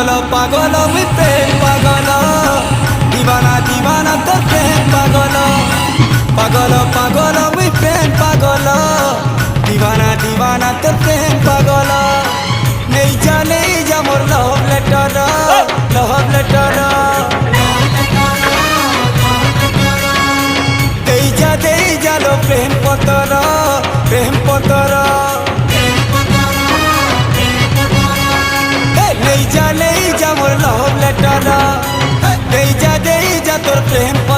পাগল আমি প্রেম পাগল দিবানা দিবানা তোর প্রেম পাগল পাগল পাগল আমি প্রেম পাগল দিবানা দিবানা তোর প্রেম পাগল নেই যা মোর লভ লেটার দেই যা লো প্রেম পতর নেই যা মোর লভ লেটার দেই যা তোর প্রেম পতর